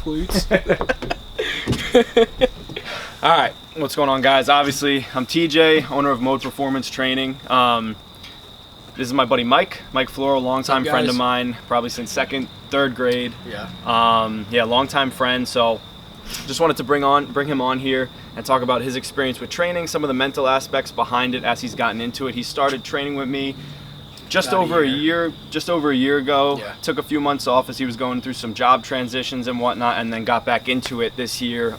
Please. All right, what's going on, guys? Obviously, I'm TJ, owner of Mode Performance Training. This is my buddy Mike Floro, longtime friend of mine, probably since second, third grade. Yeah. Longtime friend. So, just wanted to bring him on here and talk about his experience with training, some of the mental aspects behind it as he's gotten into it. He started training with me just over a year ago. Yeah. Took a few months off as he was going through some job transitions and whatnot, and then got back into it this year.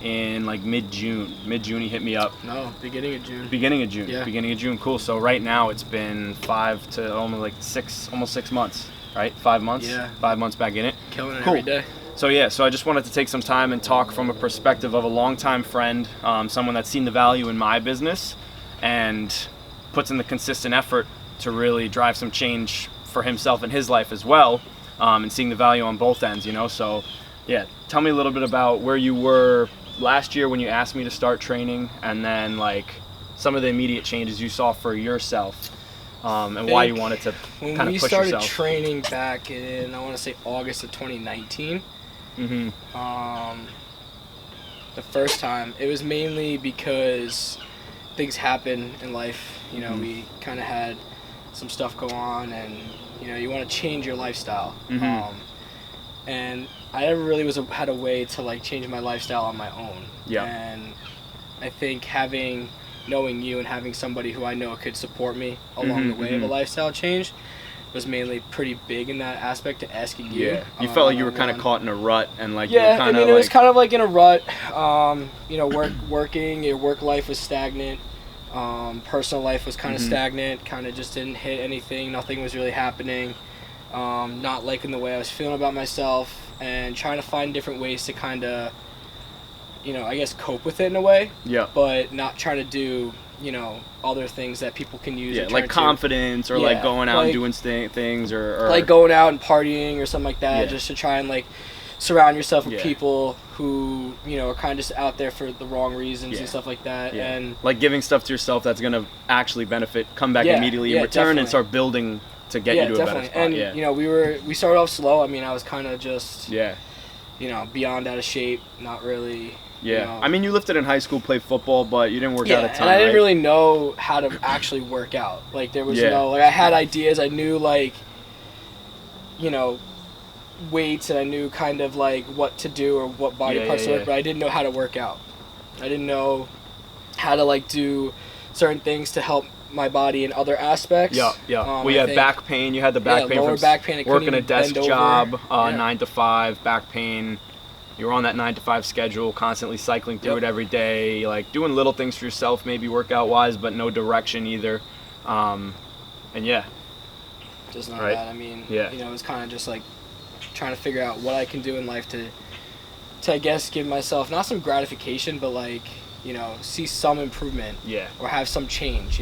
In like mid-June he hit me up. No, beginning of June. Yeah. Beginning of June. Cool. So right now it's been 5 to almost 6 months, right? 5 months. Yeah. 5 months back in it. Killing it Cool. every day. So I just wanted to take some time and talk from a perspective of a longtime friend, someone that's seen the value in my business and puts in the consistent effort to really drive some change for himself and his life as well, and seeing the value on both ends, So yeah, tell me a little bit about where you were last year when you asked me to start training, and then like some of the immediate changes you saw for yourself, and why you wanted to kind of push yourself. When we started training back in, I want to say August of 2019, the first time, it was mainly because things happen in life. We kind of had some stuff go on, and you want to change your lifestyle. And I never really had a way to like change my lifestyle on my own. Yeah. And I think knowing you and having somebody who I know could support me along the way of a lifestyle change was mainly pretty big in that aspect to asking you. Yeah. You felt like you were kind of caught in a rut, and like you were I mean, it was kind of like in a rut. Working, your work life was stagnant. Personal life was kind of stagnant. Kind of just didn't hit anything. Nothing was really happening. Not liking the way I was feeling about myself, and trying to find different ways to kind of, I guess cope with it in a way. Yeah. But not trying to do, other things that people can use. Yeah, like confidence, or like going out and doing things, or like going out and partying or something like that, just to try and like surround yourself with people who, are kind of just out there for the wrong reasons and stuff like that. Yeah. And like giving stuff to yourself that's going to actually benefit, come back immediately in return, definitely. and start building to get you to a better spot. And we started off slow. I mean, I was kind of just beyond out of shape, not really. I mean, you lifted in high school, played football, but you didn't work out a ton. And I didn't really know how to actually work out. Like there was I had ideas. I knew weights, and I knew kind of like what to do or what body parts to work, but I didn't know how to work out. I didn't know how to like do certain things to help my body in other aspects. You had back pain. You had the back pain lower from back pain. I working a desk job, over. 9 to 5, back pain. You were on that 9 to 5 schedule, constantly cycling through it every day, like doing little things for yourself, maybe workout wise, but no direction either. Just not that. I mean, it was kind of just like trying to figure out what I can do in life to I guess give myself not some gratification, but like see some improvement, or have some change.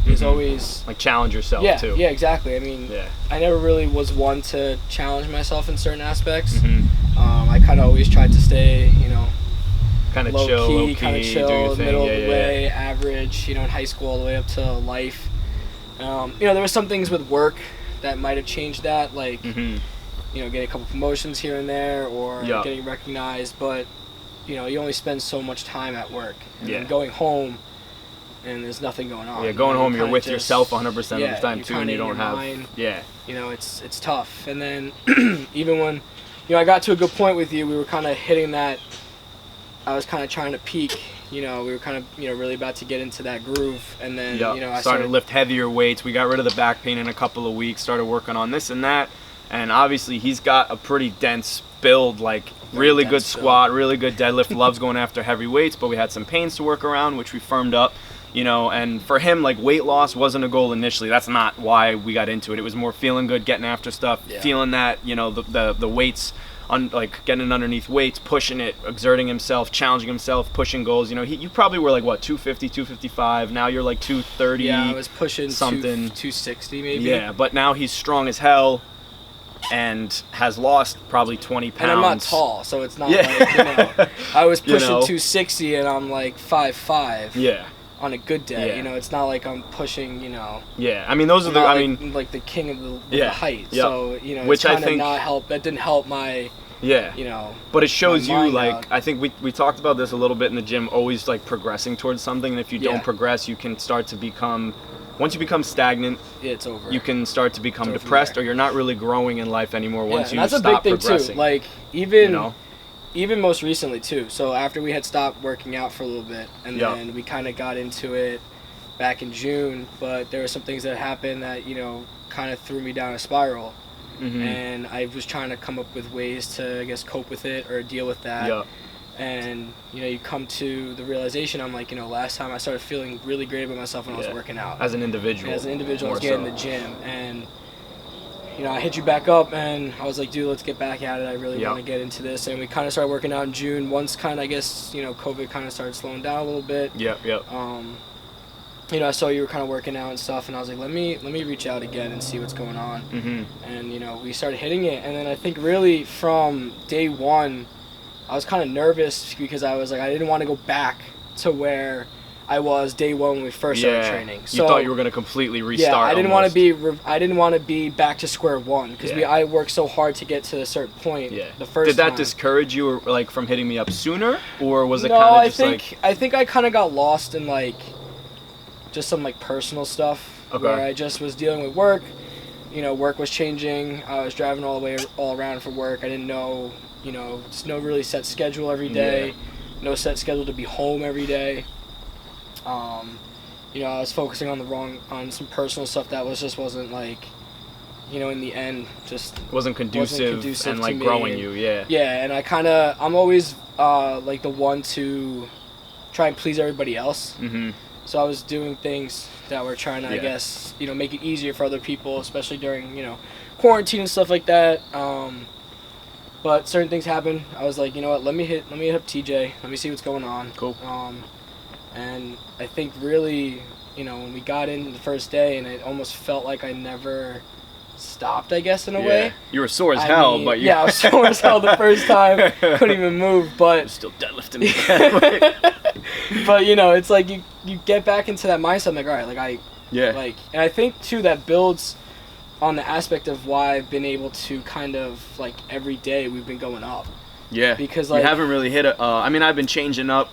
There's always like challenge yourself too. Yeah, exactly. I mean, I never really was one to challenge myself in certain aspects. I kind of always tried to stay, kind of low key, chill, middle of the way, average. In high school all the way up to life. There were some things with work that might have changed that, like getting a couple promotions here and there, or getting recognized, but you only spend so much time at work, and then going home and there's nothing going on. Going home, you're with yourself 100% of the time too, and you don't have mind. It's tough. And then even when I got to a good point with you, we were kind of hitting that. I was kind of trying to peak. We were kind of really about to get into that groove, and then I started to lift heavier weights. We got rid of the back pain in a couple of weeks. Started working on this and that, and obviously he's got a pretty dense build, like really good squat, really good deadlift. Loves going after heavy weights, but we had some pains to work around, which we firmed up. And for him, like weight loss wasn't a goal initially. That's not why we got into it. It was more feeling good, getting after stuff, feeling that the weights. Like getting underneath weights, pushing it, exerting himself, challenging himself, pushing goals. You probably were like what, 250, 255. Now you're like 230. Yeah, I was pushing something, 260 maybe. Yeah, but now he's strong as hell, and has lost probably 20 pounds. And I'm not tall, so it's not like I was pushing 260 and I'm like 5'5". Yeah. On a good day, it's not like I'm pushing, Yeah, I mean those are the, like the king of the height. Yeah. So which it's I think not help. That didn't help my Yeah. you know. But it shows you, like, out. I think we talked about this a little bit in the gym, always, like, progressing towards something. And if you don't progress, you can start to become, once you become stagnant, it's over. You can start to become depressed, or you're not really growing in life anymore once you that's stop a big thing progressing. too. Like, even most recently too. So after we had stopped working out for a little bit, and then we kind of got into it back in June, but there were some things that happened that, you know, kind of threw me down a spiral. And I was trying to come up with ways to, I guess, cope with it or deal with that. And, you know, you come to the realization, I'm like, you know, last time I started feeling really great about myself when I was working out. As an individual. As an individual, I was getting in the gym. And, you know, I hit you back up, and I was like, dude, let's get back at it. I really want to get into this. And we kind of started working out in June. Once kind of, I guess, you know, COVID kind of started slowing down a little bit. You know, I saw you were kind of working out and stuff, and I was like, let me reach out again and see what's going on. And, you know, we started hitting it. And then I think really from day one, I was kind of nervous because I was like, I didn't want to go back to where I was day one when we first started training. So, you thought you were going to completely restart. Yeah, I didn't want to be back to square one because I worked so hard to get to a certain point. The first Did that time. discourage you, or, like, from hitting me up sooner, or was it No, kind of just I think I kind of got lost in, like, just some, like, personal stuff where I just was dealing with work. You know, work was changing. I was driving all around for work. I didn't know, you know, just no really set schedule every day. No set schedule to be home every day. You know, I was focusing on some personal stuff that wasn't like, you know, in the end, just wasn't conducive and, like, to growing you. Yeah, and I'm always like the one to try and please everybody else. So I was doing things that were trying to, I guess, you know, make it easier for other people, especially during, you know, quarantine and stuff like that. But certain things happened. I was like, you know what, let me hit up TJ. Let me see what's going on. Cool. And I think really, you know, when we got in the first day, and it almost felt like I never stopped, I guess, in a way. You were sore as hell, but I was sore as hell the first time. Couldn't even move, but I'm still deadlifting again. But, you know, it's like you get back into that mindset. I'm like, all right, like and I think too that builds on the aspect of why I've been able to kind of, like, every day we've been going up. Because, like, you haven't really hit I mean, I've been changing up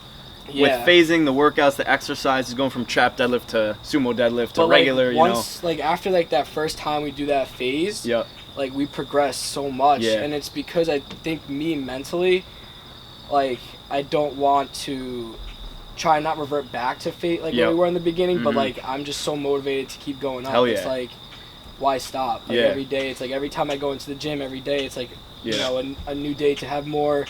with phasing the workouts, the exercises, going from trap deadlift to sumo deadlift to regular, like, once, like, after, like, that first time we do that phase, like, we progress so much. And it's because I think me mentally, like, I don't want to try and not revert back to fate like where we were in the beginning, but, like, I'm just so motivated to keep going up. It's like, why stop? Like, every day, it's like every time I go into the gym every day, it's like, you know, a new day to have more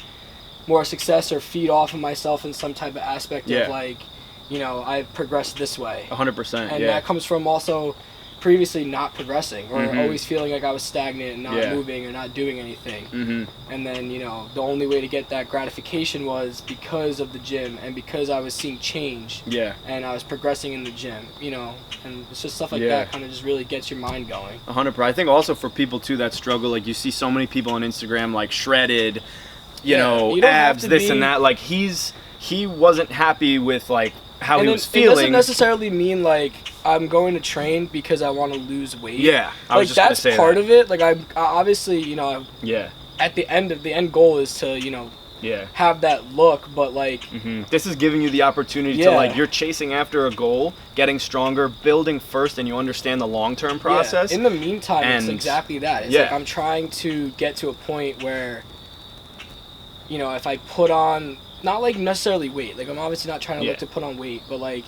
success or feed off of myself in some type of aspect of, like, you know, I've progressed this way. 100%. And that comes from also previously not progressing or always feeling like I was stagnant and not moving or not doing anything. And then, you know, the only way to get that gratification was because of the gym and because I was seeing change. And I was progressing in the gym, you know, and it's just stuff like that kind of just really gets your mind going. 100%. I think also for people too that struggle, like, you see so many people on Instagram, like, shredded, you know, abs, this and that. Like, he wasn't happy with, like, how he was feeling. It doesn't necessarily mean, like, I'm going to train because I want to lose weight. I was just gonna say that's part of it. Like, I obviously, you know, at the end goal is to, you know, have that look, but, like, this is giving you the opportunity to, like, you're chasing after a goal, getting stronger, building first, and you understand the long-term process. In the meantime, it's exactly that. It's like I'm trying to get to a point where, you know, if I put on, not, like, necessarily weight, like, I'm obviously not trying to look to put on weight, but, like,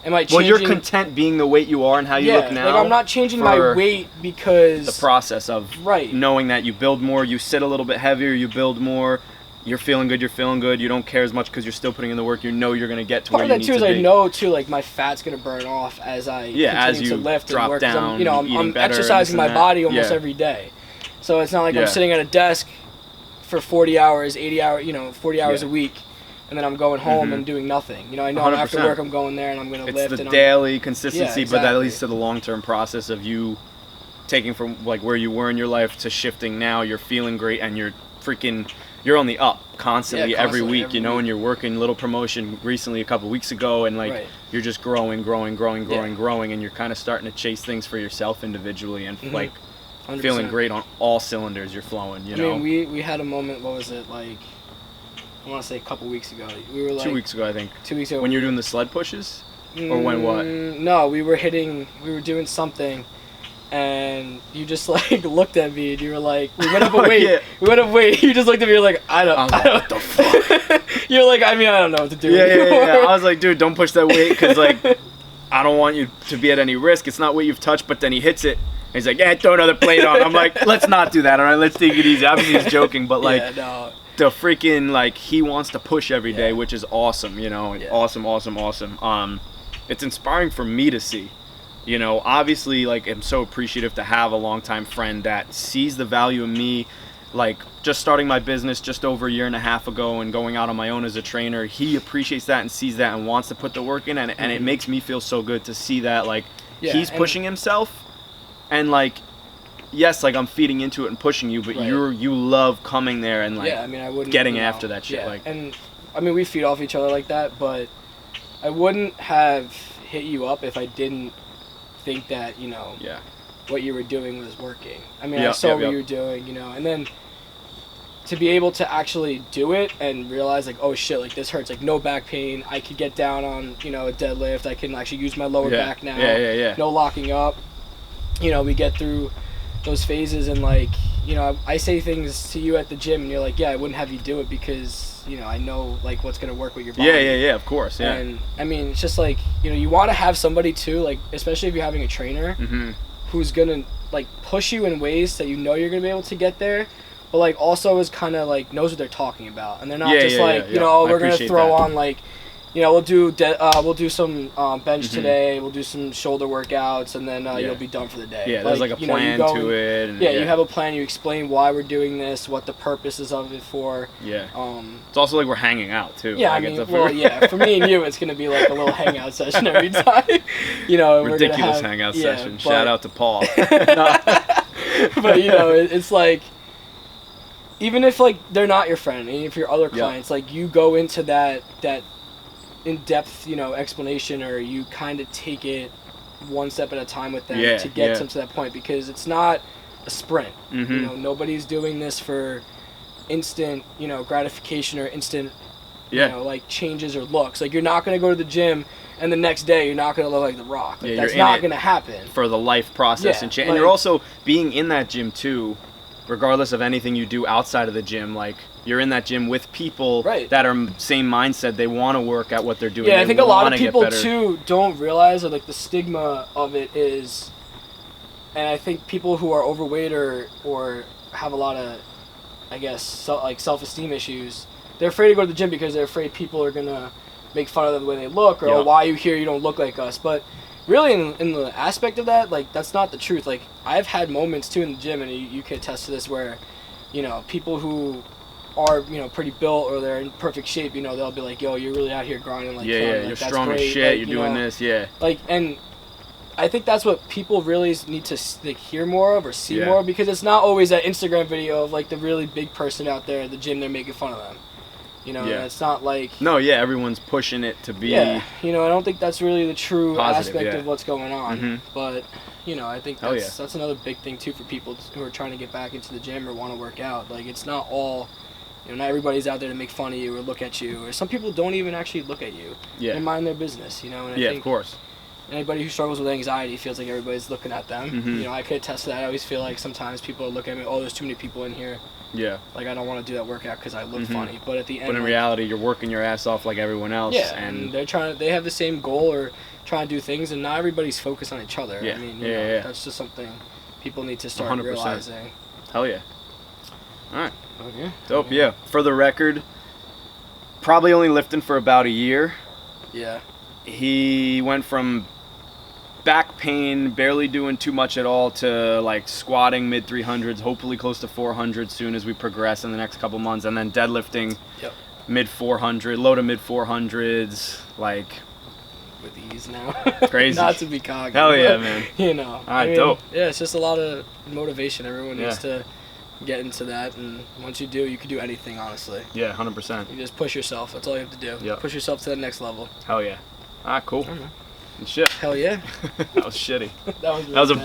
am I changing? Well, you're content being the weight you are and how you look now. Like, I'm not changing my weight because the process of knowing that you build more, you sit a little bit heavier, you build more, you're feeling good, you don't care as much because you're still putting in the work, you know you're going to get to where you need to be. Part of that, too, is I know, too, like, my fat's going to burn off as I continue to lift and work. Down, you know, I'm exercising my body almost every day. So it's not like I'm sitting at a desk for 40 hours, 80 hours, you know, 40 hours a week, and then I'm going home and doing nothing. You know, I know after work I'm going there and I'm going to lift. It's the daily consistency, but that leads to the long-term process of you taking from, like, where you were in your life to shifting now. You're feeling great and you're on the up constantly every week, you know, and you're working little promotion recently a couple weeks ago, and, like, you're just growing, and you're kind of starting to chase things for yourself individually and, like, feeling great on all cylinders. You're flowing, you know? I mean, we had a moment, what was it, like, I want to say a couple weeks ago. We were like... 2 weeks ago, I think. 2 weeks ago. When you were doing the sled pushes? Or when what? No, we were doing something, and you just, like, looked at me, and you were like, we went up a weight. Yeah. We went up a weight. You just looked at me, you're like, I don't what the fuck? You're like, I mean, I don't know what to do Yeah. I was like, dude, don't push that weight, because, like, I don't want you to be at any risk. It's not what you've touched, but then he hits it. And he's like, yeah, throw another plate on. I'm like, let's not do that, all right? Let's take it easy. Obviously, he's joking, but, like, the freaking, like, he wants to push every day, which is awesome, you know? Yeah. Awesome. It's inspiring for me to see. You know, obviously, like, I'm so appreciative to have a longtime friend that sees the value in me, like, just starting my business just over a year and a half ago and going out on my own as a trainer. He appreciates that and sees that and wants to put the work in, and it makes me feel so good to see that, like, he's pushing himself, and, like, yes, like, I'm feeding into it and pushing you, but you love coming there and, like, I mean, I wouldn't, getting after that shit. Like, and, I mean, we feed off each other like that, but I wouldn't have hit you up if I didn't think that, you know, what you were doing was working. I mean, I saw what you were doing, you know, and then to be able to actually do it and realize, like, oh shit, like, this hurts, like, no back pain, I could get down on, you know, a deadlift, I can actually use my lower back now, no locking up, you know, we get through those phases, and, like, you know, I say things to you at the gym, and you're like, yeah, I wouldn't have you do it because, you know, I know, like, what's going to work with your body. Yeah, of course, yeah. And, I mean, it's just, like, you know, you want to have somebody, too, like, especially if you're having a trainer who's going to, like, push you in ways that you know you're going to be able to get there, but, like, also is kind of, like, knows what they're talking about. And they're not you know, oh, we're going to throw on, like, you know, we'll do some bench today, we'll do some shoulder workouts, and then you'll be done for the day. Yeah, there's like a plan to it. And, you have a plan, you explain why we're doing this, what the purposes of it for. Yeah. It's also like we're hanging out, too. Yeah, like, I mean, for me and you, it's going to be like a little hangout session every time. You know, ridiculous hangout session. Shout out to Paul. But, you know, it's like, even if, like, they're not your friend, and if you're other clients, like, you go into that in-depth, you know, explanation, or you kind of take it one step at a time with them to get them to that point, because it's not a sprint. You know, nobody's doing this for instant, you know, gratification or instant, you know, like, changes or looks. Like, you're not going to go to the gym and the next day you're not going to look like The Rock. Like, that's not going to happen. For the life process and change. And you're also being in that gym, too, regardless of anything you do outside of the gym, like, you're in that gym with people that are same mindset. They want to work at what they're doing. Yeah, I think a lot of people, too, don't realize, or, like, the stigma of it is, and I think people who are overweight or have a lot of, I guess, self-esteem issues, they're afraid to go to the gym because they're afraid people are going to make fun of them the way they look, or oh, why are you here, you don't look like us. But really, in the aspect of that, like, that's not the truth. Like, I've had moments, too, in the gym, and you can attest to this, where, you know, people who are, you know, pretty built, or they're in perfect shape, you know, they'll be like, yo, you're really out here grinding, like, like, you're strong as shit, like, you're doing this, like, and I think that's what people really need to, like, hear more of or see more of, because it's not always that Instagram video of, like, the really big person out there at the gym, they're making fun of them, you know, and it's not like, everyone's pushing it to be, you know, I don't think that's really the true aspect of what's going on, but, you know, I think that's another big thing, too, for people who are trying to get back into the gym or want to work out. Like, it's not all, you know, not everybody's out there to make fun of you or look at you, or some people don't even actually look at you. They mind their business, you know. And I think of course. Anybody who struggles with anxiety feels like everybody's looking at them. You know, I could attest to that. I always feel like sometimes people are looking at me, oh, there's too many people in here. Like, I don't want to do that workout because I look funny. But at the end, but in reality, you're working your ass off like everyone else. And they have the same goal or trying to do things, and not everybody's focused on each other. I mean, you know, that's just something people need to start 100%. Realizing. Hell yeah. All right. Dope, For the record, probably only lifting for about a year. He went from back pain, barely doing too much at all, to, like, squatting mid 300s, hopefully close to 400 soon as we progress in the next couple months, and then deadlifting mid 400, low to mid 400s, like, with ease now. Crazy. Not to be cocky. Hell yeah, man. You know. All right, dope. Yeah, it's just a lot of motivation. Everyone needs to get into that, and once you do, you can do anything, honestly. 100%. You just push yourself. That's all you have to do. Push yourself to the next level. Hell yeah. Cool. Shit. Hell yeah. That was shitty. That was a bad.